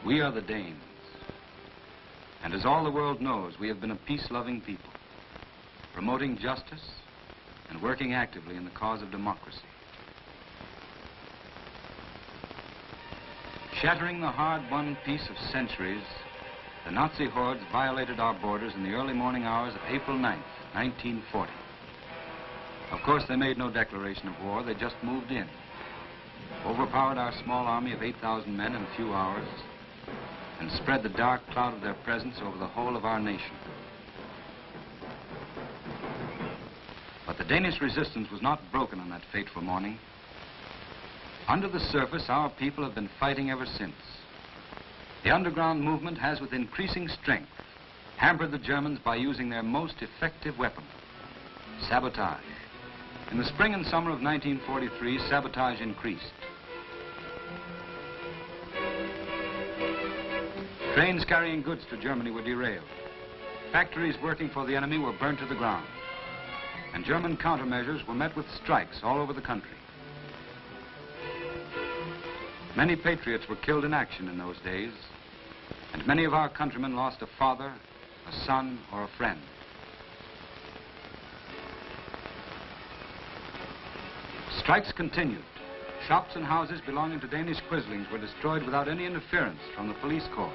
We are the Danes. And as all the world knows, we have been a peace-loving people, promoting justice and working actively in the cause of democracy. Shattering the hard-won peace of centuries, the Nazi hordes violated our borders in the early morning hours of April 9th, 1940. Of course, they made no declaration of war. They just moved in, overpowered our small army of 8,000 men in a few hours, and spread the dark cloud of their presence over the whole of our nation. But the Danish resistance was not broken on that fateful morning. Under the surface, our people have been fighting ever since. The underground movement has, with increasing strength, hampered the Germans by using their most effective weapon, sabotage. In the spring and summer of 1943, sabotage increased. Trains carrying goods to Germany were derailed. Factories working for the enemy were burnt to the ground. And German countermeasures were met with strikes all over the country. Many patriots were killed in action in those days, and many of our countrymen lost a father, a son, or a friend. Strikes continued. Shops and houses belonging to Danish quislings were destroyed without any interference from the police corps.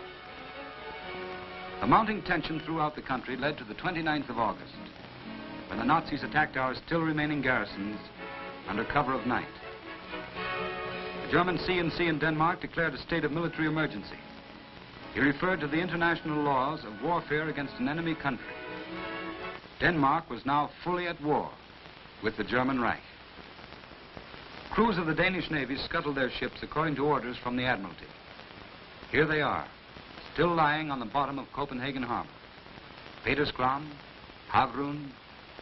The mounting tension throughout the country led to the 29th of August, when the Nazis attacked our still remaining garrisons under cover of night. The German CNC in Denmark declared a state of military emergency. He referred to the international laws of warfare against an enemy country. Denmark was now fully at war with the German Reich. Crews of the Danish Navy scuttled their ships according to orders from the Admiralty. Here they are, still lying on the bottom of Copenhagen Harbor. Peterskram, Havrun,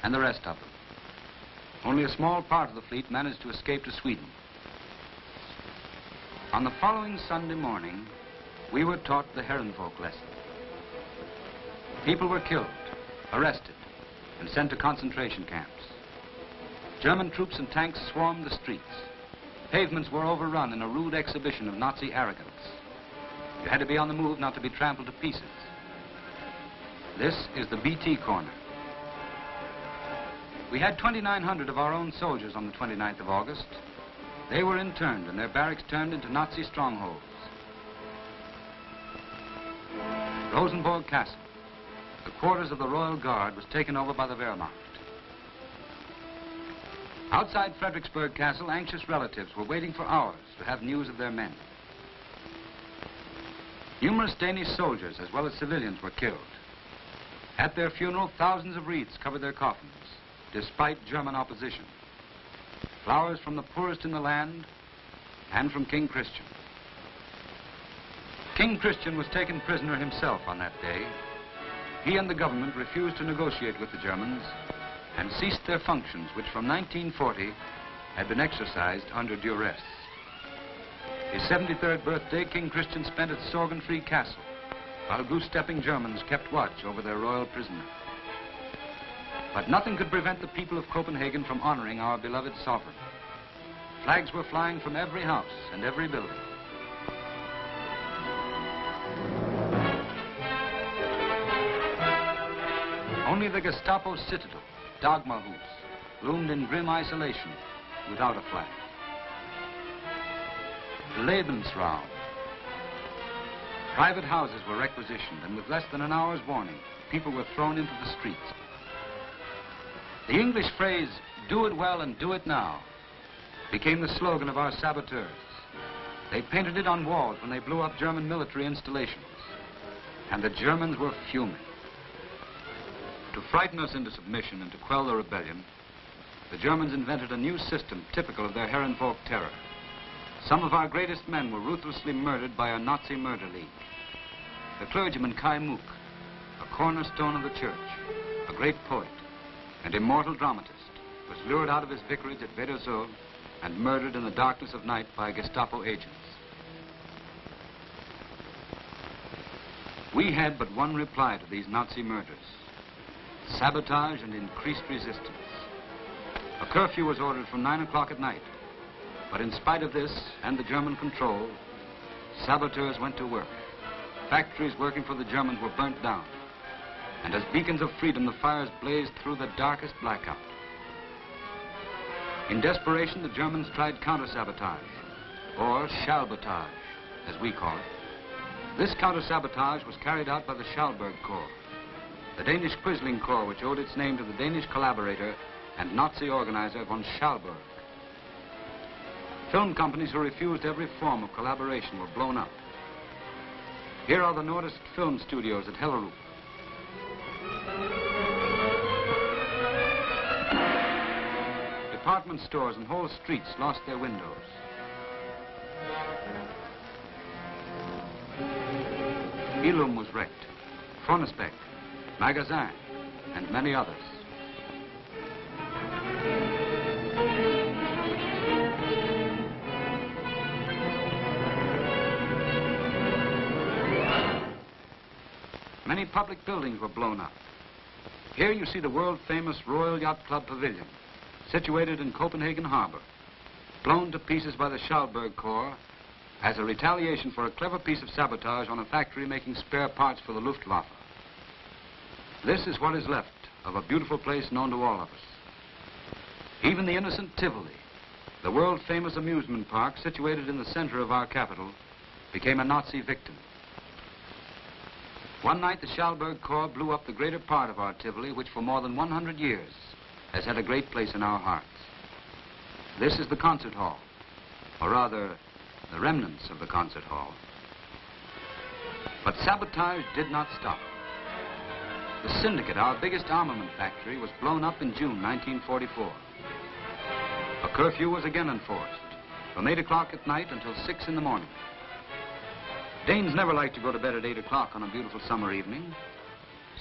and the rest of them. Only a small part of the fleet managed to escape to Sweden. On the following Sunday morning, we were taught the Herrenvolk lesson. People were killed, arrested, and sent to concentration camps. German troops and tanks swarmed the streets. Pavements were overrun in a rude exhibition of Nazi arrogance. You had to be on the move not to be trampled to pieces. This is the BT corner. We had 2,900 of our own soldiers on the 29th of August. They were interned and their barracks turned into Nazi strongholds. Rosenborg Castle, the quarters of the Royal Guard, was taken over by the Wehrmacht. Outside Fredericksburg Castle, anxious relatives were waiting for hours to have news of their men. Numerous Danish soldiers, as well as civilians, were killed. At their funeral, thousands of wreaths covered their coffins, despite German opposition. Flowers from the poorest in the land and from King Christian. King Christian was taken prisoner himself on that day. He and the government refused to negotiate with the Germans and ceased their functions, which from 1940 had been exercised under duress. His 73rd birthday, King Christian spent at Sorgenfri Castle, while goose-stepping Germans kept watch over their royal prisoner. But nothing could prevent the people of Copenhagen from honoring our beloved sovereign. Flags were flying from every house and every building. Only the Gestapo citadel, Dagmarhus, loomed in grim isolation without a flag. Lebensraum. Private houses were requisitioned, and with less than an hour's warning, people were thrown into the streets. The English phrase, "Do it well and do it now," became the slogan of our saboteurs. They painted it on walls when they blew up German military installations, and the Germans were fuming. To frighten us into submission and to quell the rebellion, the Germans invented a new system typical of their Herrenvolk terror. Some of our greatest men were ruthlessly murdered by a Nazi murder league. The clergyman Kai Muck, a cornerstone of the church, a great poet, and immortal dramatist, was lured out of his vicarage at Vedersø and murdered in the darkness of night by Gestapo agents. We had but one reply to these Nazi murders: sabotage and increased resistance. A curfew was ordered from 9 o'clock at night, but in spite of this and the German control, saboteurs went to work. factories working for the Germans were burnt down. And as beacons of freedom, the fires blazed through the darkest blackout. In desperation, the Germans tried counter-sabotage, or schalbotage, as we call it. This counter-sabotage was carried out by the Schalburg Corps, the Danish Quisling Corps, which owed its name to the Danish collaborator and Nazi organizer von Schalburg. Film companies who refused every form of collaboration were blown up. Here are the Nordist film studios at Hellerup. Department stores and whole streets lost their windows. Ilum was wrecked, Fronesbeck, Magazin, and many others. Many public buildings were blown up. Here you see the world-famous Royal Yacht Club Pavilion, situated in Copenhagen Harbor, blown to pieces by the Schalburg Corps as a retaliation for a clever piece of sabotage on a factory making spare parts for the Luftwaffe. This is what is left of a beautiful place known to all of us. Even the innocent Tivoli, the world-famous amusement park situated in the center of our capital, became a Nazi victim. One night, the Schalburg Corps blew up the greater part of our Tivoli, which for more than 100 years has had a great place in our hearts. This is the concert hall, or rather, the remnants of the concert hall. But sabotage did not stop. The Syndicate, our biggest armament factory, was blown up in June 1944. A curfew was again enforced, from 8 o'clock at night until 6 in the morning. Danes never liked to go to bed at 8 o'clock on a beautiful summer evening,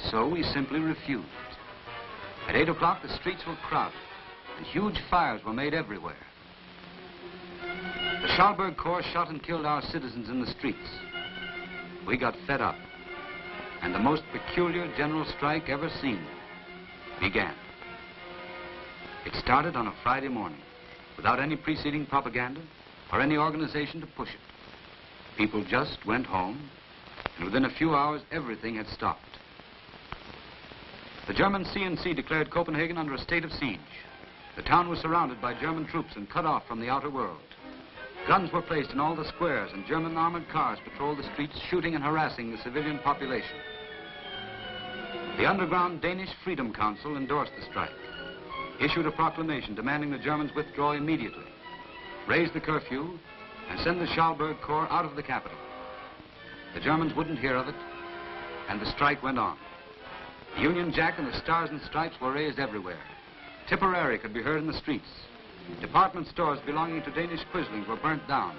so we simply refused. At 8 o'clock, the streets were crowded, and huge fires were made everywhere. The Schalburg Corps shot and killed our citizens in the streets. We got fed up, and the most peculiar general strike ever seen began. It started on a Friday morning, without any preceding propaganda or any organization to push it. People just went home, and within a few hours, everything had stopped. The German CNC declared Copenhagen under a state of siege. The town was surrounded by German troops and cut off from the outer world. Guns were placed in all the squares, and German armored cars patrolled the streets, shooting and harassing the civilian population. The underground Danish Freedom Council endorsed the strike, issued a proclamation demanding the Germans withdraw immediately, raise the curfew, and send the Schalburg Corps out of the capital. The Germans wouldn't hear of it, and the strike went on. The Union Jack and the Stars and Stripes were raised everywhere. Tipperary could be heard in the streets. Department stores belonging to Danish Quislings were burnt down.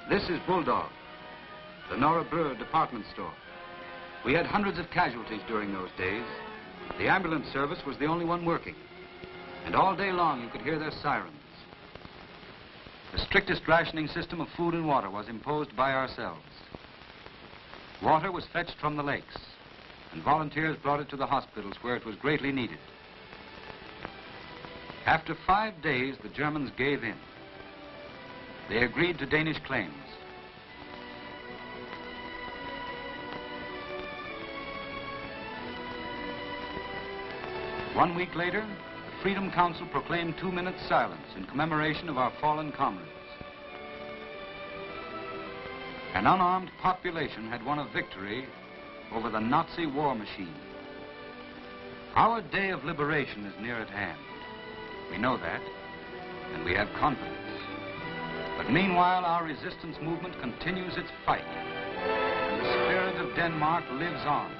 This is Bulldog, the Nora Breur department store. We had hundreds of casualties during those days. The ambulance service was the only one working, and all day long you could hear their sirens. The strictest rationing system of food and water was imposed by ourselves. Water was fetched from the lakes, and volunteers brought it to the hospitals where it was greatly needed. After 5 days, the Germans gave in. They agreed to Danish claims. One week later, the Freedom Council proclaimed 2 minutes silence in commemoration of our fallen comrades. An unarmed population had won a victory over the Nazi war machine. Our day of liberation is near at hand. We know that, and we have confidence. But meanwhile, our resistance movement continues its fight, and the spirit of Denmark lives on.